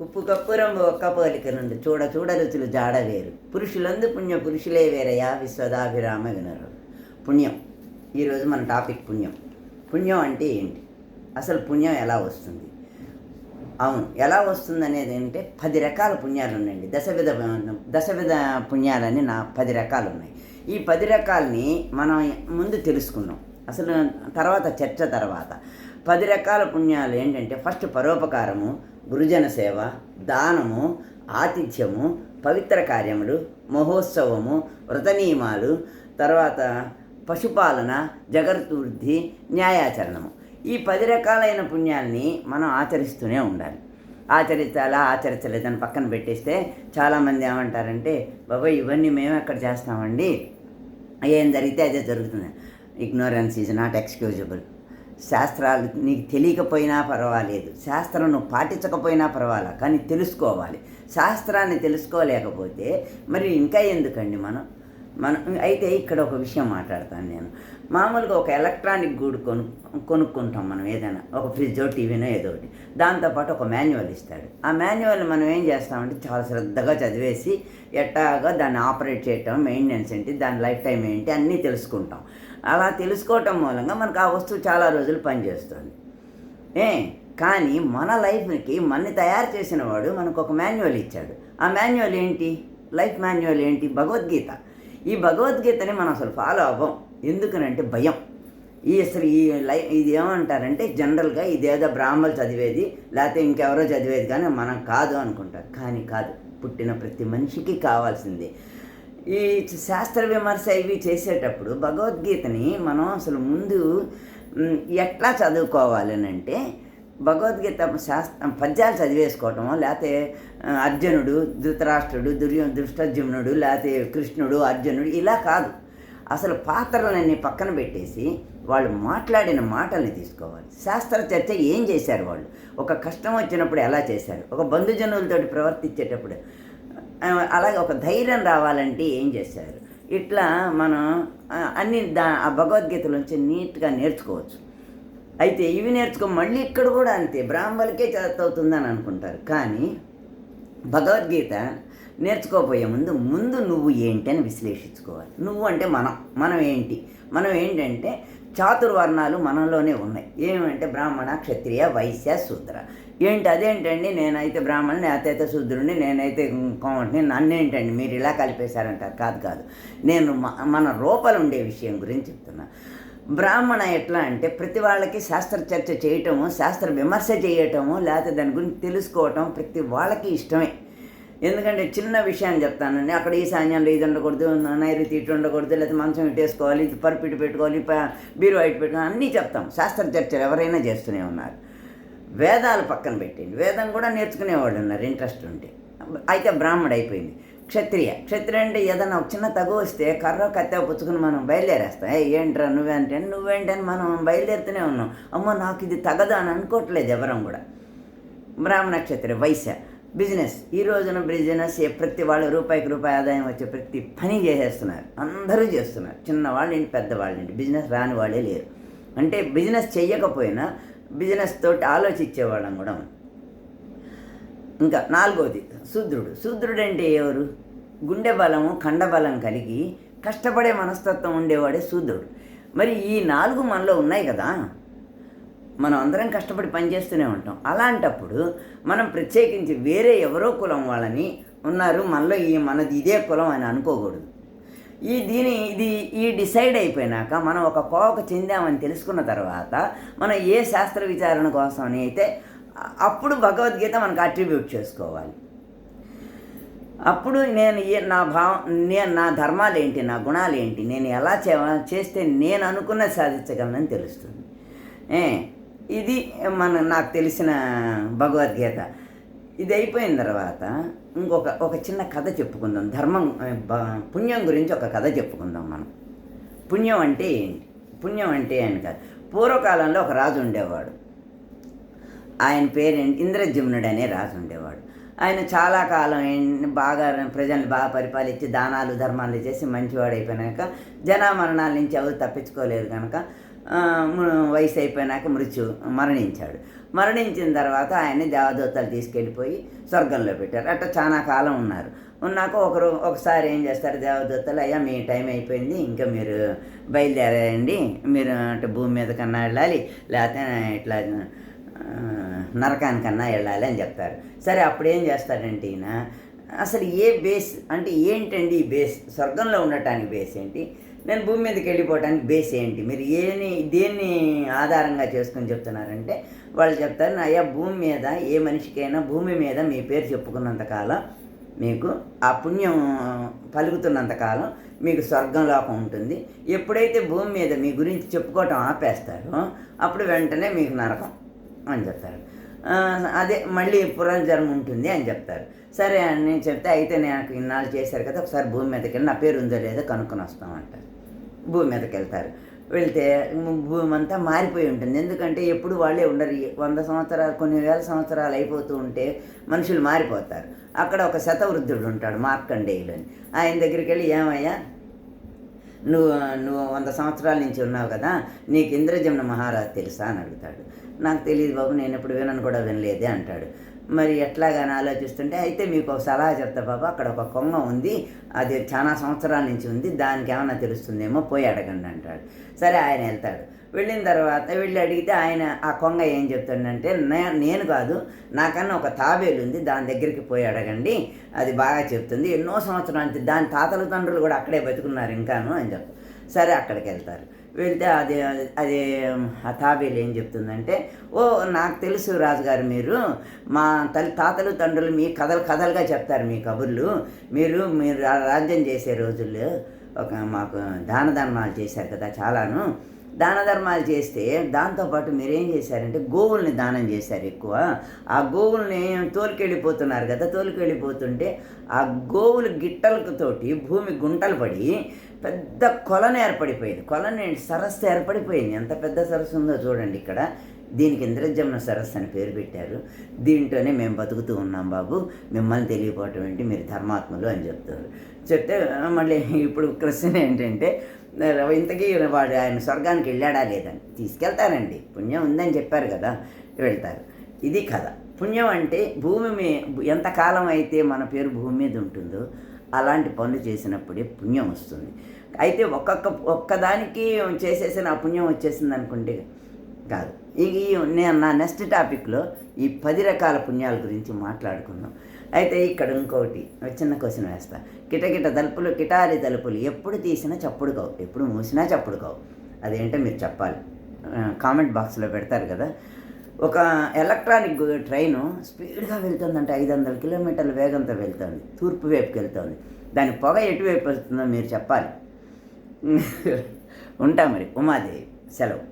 ఉప్పు కప్పు రంబు ఒక్క పోలిక నుండి చూడ చూడ రుచులు జాడ వేరు పురుషులందు పుణ్య పురుషులే వేరయా విశ్వదాభిరామ వినరు. పుణ్యం. ఈరోజు మన టాపిక్ పుణ్యం. పుణ్యం అంటే ఏంటి, అసలు పుణ్యం ఎలా వస్తుంది? అవును, ఎలా వస్తుంది అనేది ఏంటంటే 10 రకాల పుణ్యాలు ఉన్నాయండి. దశవిధ పుణ్యాలని 10 రకాలు ఉన్నాయి. ఈ 10 రకాలని మనం ముందు తెలుసుకున్నాం, అసలు తర్వాత చర్చ తర్వాత. 10 రకాల పుణ్యాలు ఏంటంటే, ఫస్ట్ పరోపకారము, గురుజన సేవ, దానము, ఆతిథ్యము, పవిత్ర కార్యములు, మహోత్సవము, వ్రత నియమాలు, తర్వాత పశుపాలన, జగద్వృద్ధి, న్యాయాచరణము. ఈ 10 రకాలైన పుణ్యాల్ని మనం ఆచరిస్తూనే ఉండాలి. ఆచరించాలా ఆచరించలేదని పక్కన పెట్టేస్తే చాలామంది ఏమంటారంటే, బాబాయ్ ఇవన్నీ మేము ఎక్కడ చేస్తామండి, ఏం జరిగితే అదే జరుగుతుంది. Ignorance is not excusable. శాస్త్రాలు నీకు తెలియకపోయినా పర్వాలేదు, శాస్త్రం నువ్వు పాటించకపోయినా పర్వాలా, కానీ తెలుసుకోవాలి. శాస్త్రాన్ని తెలుసుకోలేకపోతే మరి ఇంకా ఎందుకండి మనం అయితే ఇక్కడ ఒక విషయం మాట్లాడతాను నేను. మామూలుగా ఒక ఎలక్ట్రానిక్ గూడు కొనుక్కుంటాం మనం, ఏదైనా ఒక ఫ్రిడ్జో టీవీనో ఏదో ఒకటి. దాంతోపాటు ఒక మాన్యువల్ ఇస్తాడు. ఆ మాన్యువల్ మనం ఏం చేస్తామంటే చాలా శ్రద్ధగా చదివేసి ఎట్టాగా దాన్ని ఆపరేట్ చేయటం, మెయింటెనెన్స్ ఏంటి, దాని లైఫ్ టైం ఏంటి అన్నీ తెలుసుకుంటాం. అలా తెలుసుకోవటం మూలంగా మనకు ఆ వస్తువు చాలా రోజులు పనిచేస్తుంది. కానీ మన లైఫ్కి మనని తయారు చేసిన వాడు మనకు ఒక మాన్యువల్ ఇచ్చాడు. ఆ మాన్యువల్ ఏంటి, లైఫ్ మాన్యువల్ ఏంటి, భగవద్గీత. ఈ భగవద్గీతని మనం అసలు ఫాలో అవ్వం. ఎందుకనంటే భయం. ఇది ఏమంటారంటే జనరల్గా ఇదేదో బ్రాహ్మణులు చదివేది, లేకపోతే ఇంకెవరో చదివేది, కానీ మనం కాదు అనుకుంటారు. కానీ కాదు, పుట్టిన ప్రతి మనిషికి కావాల్సిందే. ఈ శాస్త్ర విమర్శ ఇవి చేసేటప్పుడు భగవద్గీతని మనం అసలు ముందు ఎట్లా చదువుకోవాలి అని అంటే, భగవద్గీత పద్యాలు చదివేసుకోవటమో, లేకపోతే అర్జునుడు, ధృతరాష్ట్రుడు, దృష్టజ్యుమ్నుడు, లేకపోతే కృష్ణుడు, అర్జునుడు ఇలా కాదు. అసలు పాత్రలన్నీ పక్కన పెట్టేసి వాళ్ళు మాట్లాడిన మాటల్ని తీసుకోవాలి. శాస్త్ర చర్చ ఏం చేశారు వాళ్ళు, ఒక కష్టం వచ్చినప్పుడు ఎలా చేశారు, ఒక బంధుజనులతోటి ప్రవర్తించేటప్పుడు, అలాగే ఒక ధైర్యం రావాలంటే ఏం చేశారు, ఇట్లా మనం అన్ని ఆ భగవద్గీతలోంచి నీట్గా నేర్చుకోవచ్చు. అయితే ఇవి మళ్ళీ ఇక్కడ కూడా అంతే, బ్రాహ్మణులకే చదువుతుందని అనుకుంటారు. కానీ భగవద్గీత నేర్చుకోపోయే ముందు నువ్వు ఏంటి అని విశ్లేషించుకోవాలి. నువ్వు అంటే మనం ఏంటంటే చాతుర్వర్ణాలు మనలోనే ఉన్నాయి. ఏమంటే బ్రాహ్మణ, క్షత్రియ, వైశ్య, శూద్ర. అదేంటండి, నేనైతే బ్రాహ్మణుని, నేనైతే శూద్రుడిని, నేనైతే కోమటిని, నన్నేంటండి మీరు ఇలా కలిపేశారంటారు. కాదు, నేను మన రూపాలు ఉండే విషయం గురించి చెప్తున్నా. బ్రాహ్మణ ఎట్లా అంటే ప్రతి వాళ్ళకి శాస్త్ర చర్చ చేయటము, శాస్త్ర విమర్శ చేయటము, లేకపోతే దాని గురించి తెలుసుకోవటం ప్రతి వాళ్ళకి ఇష్టమే. ఎందుకంటే చిన్న విషయాన్ని చెప్తానండి, అక్కడ ఈశాన్యంలో ఇది ఉండకూడదు, నైరుతి ఇటు ఉండకూడదు, లేకపోతే మంచం ఇటు వేసుకోవాలి, ఇది పరుపు ఇటు పెట్టుకోవాలి, బీరువా ఇటు పెట్టుకోవాలి, అన్నీ చెప్తాం. శాస్త్ర చర్చలు ఎవరైనా చేస్తూనే ఉన్నారు. వేదాలు పక్కన పెట్టండి, వేదం కూడా నేర్చుకునేవాళ్ళు ఉన్నారు ఇంట్రెస్ట్ ఉంటే. అయితే బ్రాహ్మడు అయిపోయింది. క్షత్రియ అంటే ఏదైనా ఒక చిన్న తగు వస్తే కర్ర కత్తె పుచ్చుకుని మనం బయలుదేరేస్తాం. ఏంట్రా నువ్వేంటని మనం బయలుదేరుతూనే ఉన్నాం. అమ్మో నాకు ఇది తగదు అని అనుకోవట్లేదు ఎవరం కూడా. బ్రాహ్మణ, క్షత్రియ, వైశ్య. బిజినెస్. ఈ రోజున బిజినెస్ ప్రతి వాళ్ళు రూపాయికి రూపాయి ఆదాయం వచ్చే ప్రతి పని చేసేస్తున్నారు, అందరూ చేస్తున్నారు. చిన్నవాళ్ళేంటి పెద్దవాళ్ళేంటి, బిజినెస్ రాని వాళ్ళే లేరు. అంటే బిజినెస్ చెయ్యకపోయినా బిజినెస్ తోటి ఆలోచించేవాళ్ళం కూడా. ఇంకా 4వది శూద్రుడు అంటే ఎవరు, గుండె బలము, కండబలం కలిగి కష్టపడే మనస్తత్వం ఉండేవాడే శూద్రుడు. మరి ఈ 4 మనలో ఉన్నాయి కదా, మనం అందరం కష్టపడి పనిచేస్తూనే ఉంటాం. అలాంటప్పుడు మనం ప్రత్యేకించి వేరే ఎవరో కులం వాళ్ళని ఉన్నారు మనలో, మనది ఇదే కులం అని అనుకోకూడదు. ఈ డిసైడ్ అయిపోయినాక మనం ఒక కోవకు చెందామని తెలుసుకున్న తర్వాత మనం ఏ శాస్త్ర విచారణ కోసం అని అయితే అప్పుడు భగవద్గీత మనకు అట్రిబ్యూట్ చేసుకోవాలి. అప్పుడు నా ధర్మాలు ఏంటి, నా గుణాలు ఏంటి, నేను ఎలా చేస్తే నేను అనుకున్నది సాధించగలనని తెలుస్తుంది. ఇది నాకు తెలిసిన భగవద్గీత. ఇది అయిపోయిన తర్వాత ఒక చిన్న కథ చెప్పుకుందాం. పుణ్యం గురించి ఒక కథ చెప్పుకుందాం మనం. పుణ్యం అంటే ఏంటి, పుణ్యం అంటే అని కాదు. పూర్వకాలంలో ఒక రాజు ఉండేవాడు. ఆయన పేరు ఇంద్రజిమ్నుడు అనే రాజు ఉండేవాడు. ఆయన చాలా కాలం బాగా ప్రజల్ని బాగా పరిపాలించి దానాలు ధర్మాలు చేసి మంచివాడు అయిపోయినాక జనమరణాల నుంచి ఎవరు తప్పించుకోలేరు కనుక వయసు అయిపోయినాక మరణించాడు. మరణించిన తర్వాత ఆయన్ని దేవదూతలు తీసుకెళ్ళిపోయి స్వర్గంలో పెట్టారు. అట్లా చాలా కాలం ఉన్నారు. ఉన్నాక ఒకసారి ఏం చేస్తారు దేవదూతలు, అయ్యా మీ టైం అయిపోయింది, ఇంకా మీరు బయలుదేరండి, మీరు అంటే భూమి మీద కన్నా వెళ్ళాలి, లేకపోతే ఇట్లా నరకానికన్నా వెళ్ళాలి అని చెప్తారు. సరే అప్పుడు ఏం చేస్తాడంటే ఈయన, అసలు ఏ బేస్ అంటే ఏంటండి ఈ బేస్, స్వర్గంలో ఉండటానికి బేస్ ఏంటి, నేను భూమి మీదకి వెళ్ళిపోవడానికి బేస్ ఏంటి, మీరు దేన్ని ఆధారంగా చేసుకొని చెప్తున్నారంటే వాళ్ళు చెప్తారు, అయ్యా భూమి మీద ఏ మనిషికైనా భూమి మీద మీ పేరు చెప్పుకున్నంతకాలం మీకు ఆ పుణ్యం పలుకుతున్నంతకాలం మీకు స్వర్గంలోకం ఉంటుంది. ఎప్పుడైతే భూమి మీద మీ గురించి చెప్పుకోవటం ఆపేస్తారో అప్పుడు వెంటనే మీకు నరకం అని చెప్తారు. అదే మళ్ళీ పునర్జన్మ ఉంటుంది అని చెప్తారు. సరే అని చెప్తే, అయితే నాకు ఇన్నాళ్ళు చేశారు కదా, ఒకసారి భూమి మీదకి వెళ్ళి నా పేరు ఉందో లేదో కనుక్కొని వస్తామంటారు. భూమి మీదకి వెళ్తారు. వెళ్తే భూమి అంతా మారిపోయి ఉంటుంది. ఎందుకంటే ఎప్పుడు వాళ్ళే ఉండరు. 100 సంవత్సరాలు, కొన్ని వేల సంవత్సరాలు అయిపోతూ ఉంటే మనుషులు మారిపోతారు. అక్కడ ఒక శతవృద్ధుడు ఉంటాడు, మార్కండేయులు అని. ఆయన దగ్గరికి వెళ్ళి, ఏమయ్యా నువ్వు 100 సంవత్సరాల నుంచి ఉన్నావు కదా, నీకు ఇంద్రజమున మహారాజు తెలుసా అని అడుగుతాడు. నాకు తెలియదు బాబు, నేను ఎప్పుడు వినను కూడా వినలేదే అంటాడు. మరి ఎట్లాగని ఆలోచిస్తుంటే, అయితే మీకు ఒక సలహా చెప్తా బాబు, అక్కడ ఒక కొంగ ఉంది, అది చాలా సంవత్సరాల నుంచి ఉంది, దానికి ఏమన్నా తెలుస్తుందేమో, పోయి అడగండి అంటాడు. సరే ఆయన వెళ్తాడు. వెళ్ళిన తర్వాత వెళ్ళి అడిగితే ఆయన ఆ కొంగ ఏం చెప్తాడంటే, నేను కాదు, నాకన్నా ఒక తాబేలు ఉంది, దాని దగ్గరికి పోయి అడగండి, అది బాగా చెప్తుంది, ఎన్నో సంవత్సరాల నుంచి దాని తాతల తండ్రులు కూడా అక్కడే బతుకున్నారు ఇంకాను అని చెప్తారు. సరే అక్కడికి వెళ్తారు. వెళ్తే అదే ఆ తాబేలు ఏం చెప్తుందంటే, ఓ నాకు తెలుసు రాజుగారు, మీరు మా తాతలు తండ్రులు మీ కథలుగా చెప్తారు మీ కబుర్లు, మీరు రాజ్యం చేసే రోజుల్లో మాకు దాన ధర్మాలు చేశారు కదా చాలాను, దాన ధర్మాలు చేస్తే దాంతోపాటు మీరేం చేశారంటే గోవుల్ని దానం చేశారు ఎక్కువ. ఆ గోవుల్ని తోలుకెళ్ళిపోతున్నారు కదా, తోలుకెళ్ళిపోతుంటే ఆ గోవులు గిట్టలతోటి భూమి గుంటలు పడి పెద్ద కొలను ఏర్పడిపోయింది. కొలని సరస్సు ఏర్పడిపోయింది. ఎంత పెద్ద సరస్సు ఉందో చూడండి ఇక్కడ. దీనికి ఇంద్రజమున సరస్సు అని పేరు పెట్టారు. దీంట్లోనే మేము బతుకుతూ ఉన్నాం బాబు, మిమ్మల్ని తెలియపోవటం ఏంటి, మీరు ధర్మాత్ములు అని చెప్తారు. చెప్తే మళ్ళీ ఇప్పుడు క్వశ్చన్ ఏంటంటే, ఇంతకీ వాడు ఆయన స్వర్గానికి వెళ్ళాడా లేదని. తీసుకెళ్తారండి, పుణ్యం ఉందని చెప్పారు కదా, వెళ్తారు. ఇది కథ. పుణ్యం అంటే భూమి ఎంతకాలం అయితే మన పేరు భూమి మీద ఉంటుందో అలాంటి పనులు చేసినప్పుడే పుణ్యం వస్తుంది. అయితే ఒక్కదానికి చేసేసిన ఆ పుణ్యం వచ్చేసింది అనుకుంటే కాదు. నేను నా నెక్స్ట్ టాపిక్లో ఈ 10 రకాల పుణ్యాల గురించి మాట్లాడుకుందాం. అయితే ఇక్కడ ఇంకొకటి చిన్న క్వశ్చన్ వేస్తా. కిటారి తలుపులు ఎప్పుడు తీసినా చప్పుడు కావు, ఎప్పుడు మూసినా చప్పుడు కావు, అదేంటో మీరు చెప్పాలి. కామెంట్ బాక్స్లో పెడతారు కదా. ఒక ఎలక్ట్రానిక్ ట్రైను స్పీడ్గా వెళ్తుందంటే 500 కిలోమీటర్ల వేగంతో వెళ్తుంది, తూర్పు వైపుకి వెళ్తుంది. దాని పొగ ఎటువైపు వస్తుందో మీరు చెప్పాలి. ఉంటా మరి. ఉమాదేవి, సెలవు.